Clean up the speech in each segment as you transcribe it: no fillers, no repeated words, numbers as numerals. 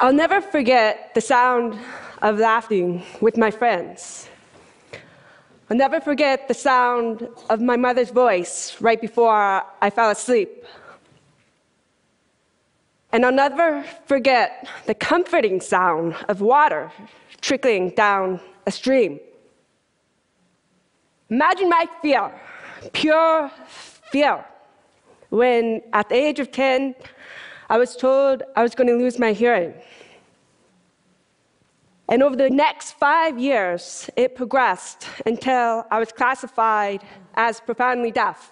I'll never forget the sound of laughing with my friends. I'll never forget the sound of my mother's voice right before I fell asleep. And I'll never forget the comforting sound of water trickling down a stream. Imagine my fear, pure fear, when at the age of 10, I was told I was going to lose my hearing. And over the next 5 years, it progressed until I was classified as profoundly deaf.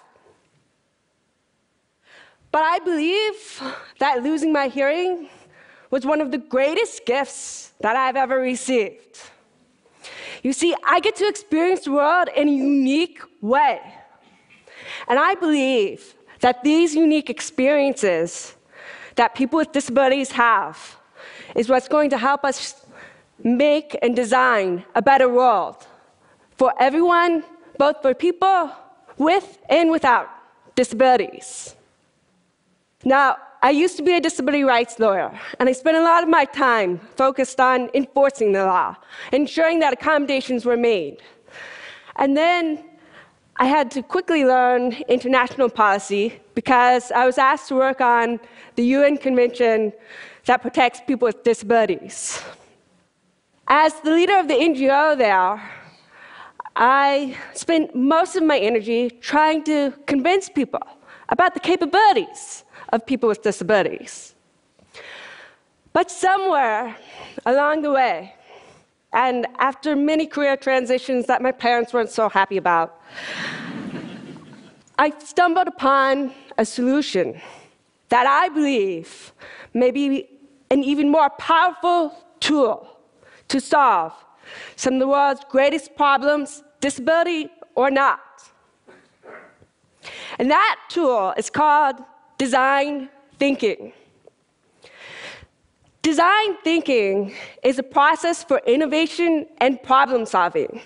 But I believe that losing my hearing was one of the greatest gifts that I've ever received. You see, I get to experience the world in a unique way. And I believe that these unique experiences that people with disabilities have is what's going to help us make and design a better world for everyone, both for people with and without disabilities. Now, I used to be a disability rights lawyer, and I spent a lot of my time focused on enforcing the law, ensuring that accommodations were made. And then I had to quickly learn international policy because I was asked to work on the UN Convention that protects people with disabilities. As the leader of the NGO there, I spent most of my energy trying to convince people about the capabilities of people with disabilities. But somewhere along the way, and after many career transitions that my parents weren't so happy about, I stumbled upon a solution that I believe may be an even more powerful tool to solve some of the world's greatest problems, disability or not. And that tool is called design thinking. Design thinking is a process for innovation and problem solving.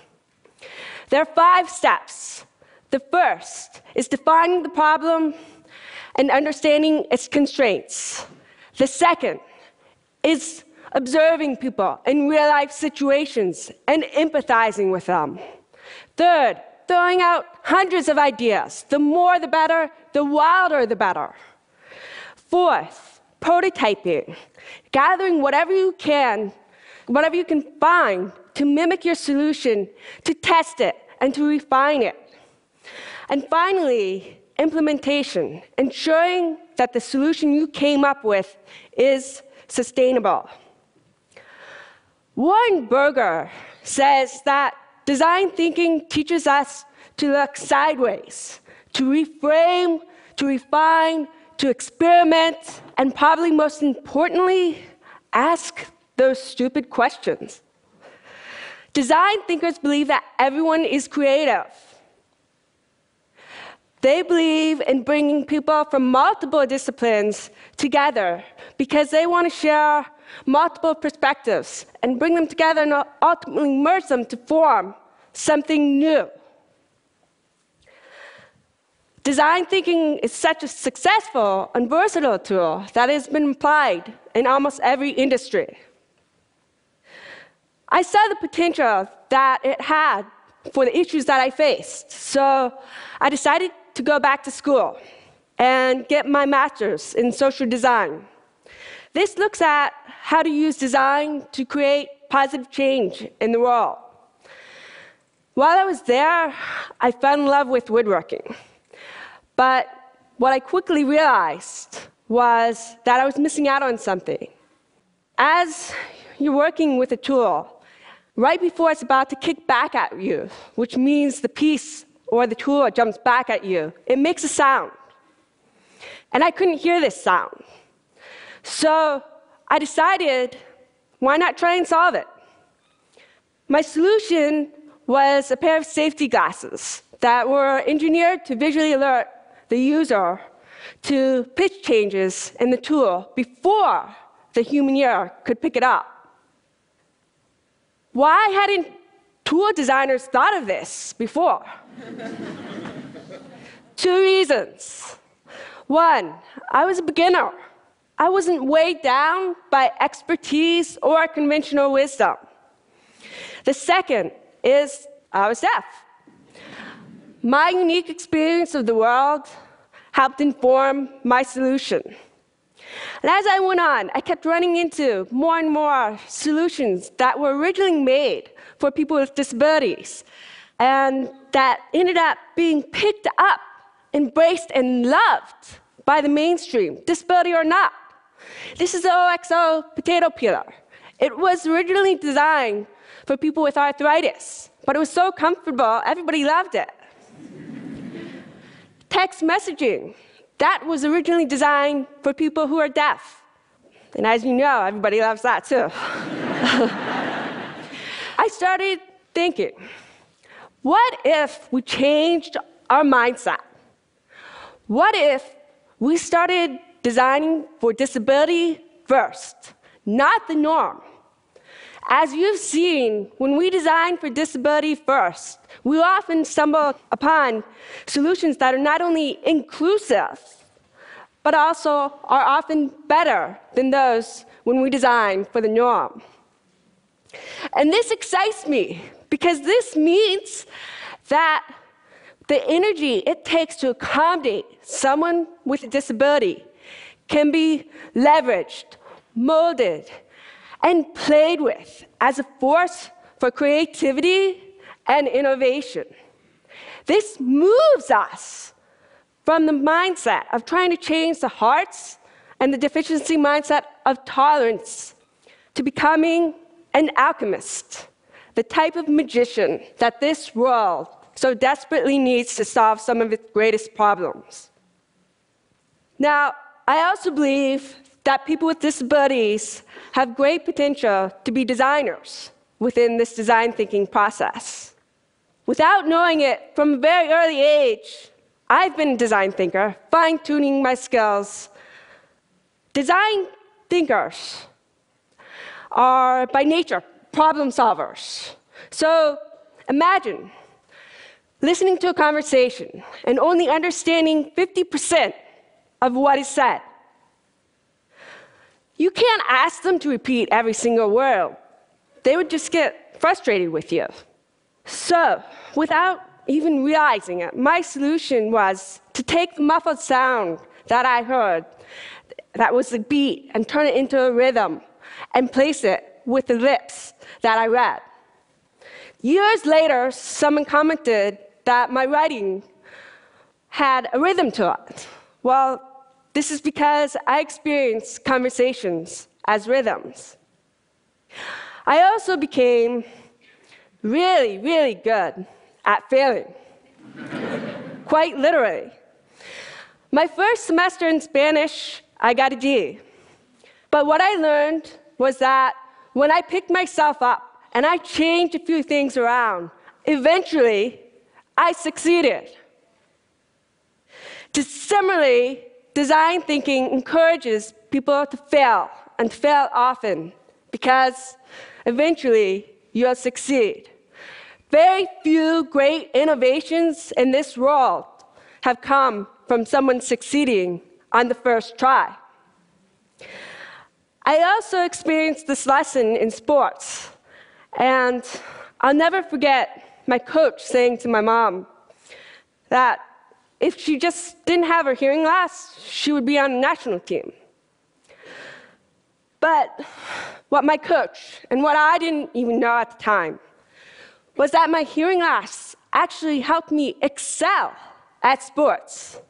There are 5 steps. The first is defining the problem and understanding its constraints. The second is observing people in real-life situations and empathizing with them. Third, throwing out hundreds of ideas. The more the better, the wilder the better. Fourth, prototyping, gathering whatever you can find to mimic your solution, to test it, and to refine it. And finally, implementation, ensuring that the solution you came up with is sustainable. Warren Berger says that design thinking teaches us to look sideways, to reframe, to refine, to experiment, and probably most importantly, ask those stupid questions. Design thinkers believe that everyone is creative. They believe in bringing people from multiple disciplines together because they want to share multiple perspectives and bring them together and ultimately merge them to form something new. Design thinking is such a successful and versatile tool that has been applied in almost every industry. I saw the potential that it had for the issues that I faced, so I decided to go back to school and get my master's in social design. This looks at how to use design to create positive change in the world. While I was there, I fell in love with woodworking. But what I quickly realized was that I was missing out on something. As you're working with a tool, right before it's about to kick back at you, which means the piece or the tool jumps back at you, it makes a sound. And I couldn't hear this sound. So I decided, why not try and solve it? My solution was a pair of safety glasses that were engineered to visually alert the user to pitch changes in the tool before the human ear could pick it up. Why hadn't tool designers thought of this before? 2 reasons. One, I was a beginner. I wasn't weighed down by expertise or conventional wisdom. The second is I was deaf. My unique experience of the world helped inform my solution. And as I went on, I kept running into more and more solutions that were originally made for people with disabilities, and that ended up being picked up, embraced, and loved by the mainstream, disability or not. This is the OXO potato peeler. It was originally designed for people with arthritis, but it was so comfortable, everybody loved it. Text messaging, that was originally designed for people who are deaf. And as you know, everybody loves that too. I started thinking, what if we changed our mindset? What if we started designing for disability first, not the norm? As you've seen, when we design for disability first, we often stumble upon solutions that are not only inclusive, but also are often better than those when we design for the norm. And this excites me, because this means that the energy it takes to accommodate someone with a disability can be leveraged, molded, and played with as a force for creativity and innovation. This moves us from the mindset of trying to change the hearts and the deficiency mindset of tolerance to becoming an alchemist, the type of magician that this world so desperately needs to solve some of its greatest problems. Now, I also believe that people with disabilities have great potential to be designers within this design thinking process. Without knowing it from a very early age, I've been a design thinker, fine-tuning my skills. Design thinkers are, by nature, problem solvers. So imagine listening to a conversation and only understanding 50% of what is said. You can't ask them to repeat every single word. They would just get frustrated with you. So, without even realizing it, my solution was to take the muffled sound that I heard, that was the beat, and turn it into a rhythm, and place it with the lips that I read. Years later, someone commented that my writing had a rhythm to it. Well, this is because I experience conversations as rhythms. I also became really, really good at failing, quite literally. My first semester in Spanish, I got a D. But what I learned was that when I picked myself up and I changed a few things around, eventually, I succeeded. Similarly, design thinking encourages people to fail, and fail often, because eventually you'll succeed. Very few great innovations in this world have come from someone succeeding on the first try. I also experienced this lesson in sports, and I'll never forget my coach saying to my mom that if she just didn't have her hearing loss, she would be on the national team. But what my coach, and what I didn't even know at the time, was that my hearing loss actually helped me excel at sports.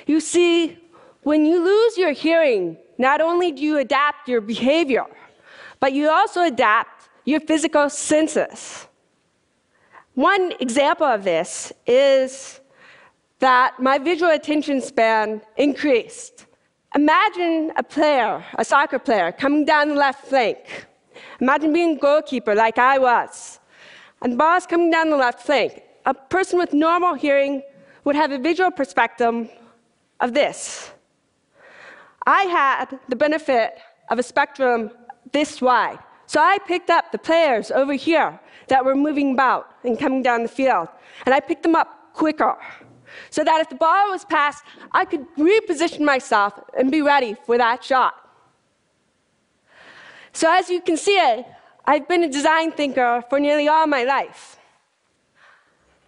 You see, when you lose your hearing, not only do you adapt your behavior, but you also adapt your physical senses. One example of this is that my visual attention span increased. Imagine a player, a soccer player, coming down the left flank. Imagine being a goalkeeper like I was, and the ball is coming down the left flank. A person with normal hearing would have a visual perspective of this. I had the benefit of a spectrum this wide. So I picked up the players over here that were moving about and coming down the field, and I picked them up quicker. so that if the ball was passed, I could reposition myself and be ready for that shot. So as you can see, I've been a design thinker for nearly all my life.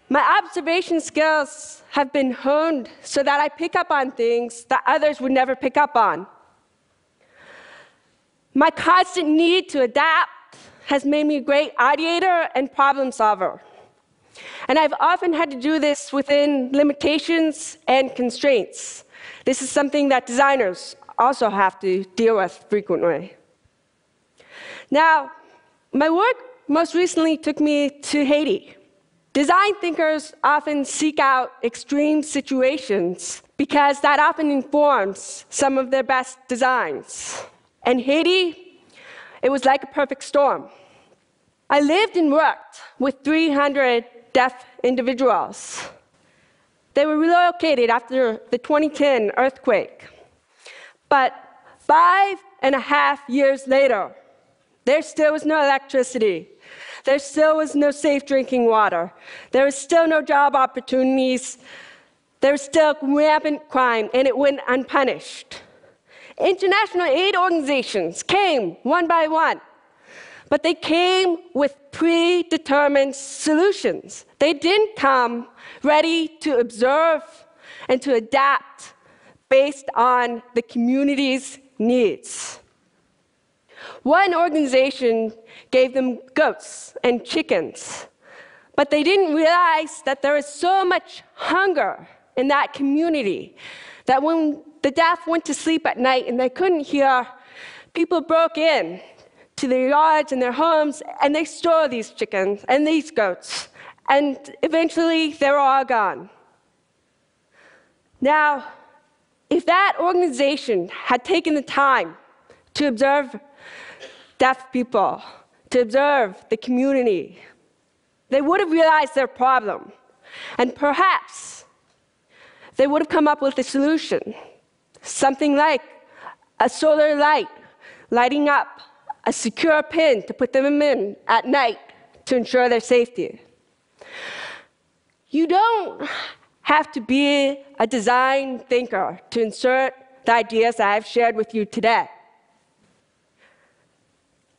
My observation skills have been honed so that I pick up on things that others would never pick up on. My constant need to adapt has made me a great ideator and problem solver. And I've often had to do this within limitations and constraints. This is something that designers also have to deal with frequently. Now, my work most recently took me to Haiti. Design thinkers often seek out extreme situations because that often informs some of their best designs. And Haiti, it was like a perfect storm. I lived and worked with 300 deaf individuals. They were relocated after the 2010 earthquake. But 5.5 years later, there still was no electricity. There still was no safe drinking water. There was still no job opportunities. There was still rampant crime, and it went unpunished. International aid organizations came one by one, but they came with predetermined solutions. They didn't come ready to observe and to adapt based on the community's needs. One organization gave them goats and chickens, but they didn't realize that there was so much hunger in that community that when the deaf went to sleep at night and they couldn't hear, people broke in to their yards and their homes, and they stole these chickens and these goats, and eventually they were all gone. Now, if that organization had taken the time to observe deaf people, to observe the community, they would have realized their problem, and perhaps they would have come up with a solution, something like a solar light lighting up a secure pin to put them in at night to ensure their safety. You don't have to be a design thinker to insert the ideas that I've shared with you today.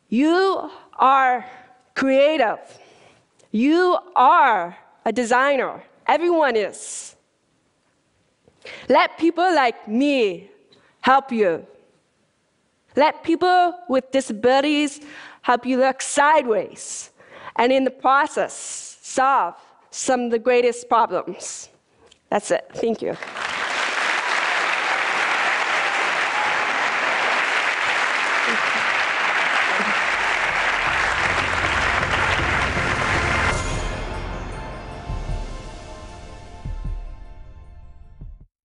You are creative. You are a designer. Everyone is. Let people like me help you. Let people with disabilities help you look sideways, and in the process, solve some of the greatest problems. That's it. Thank you.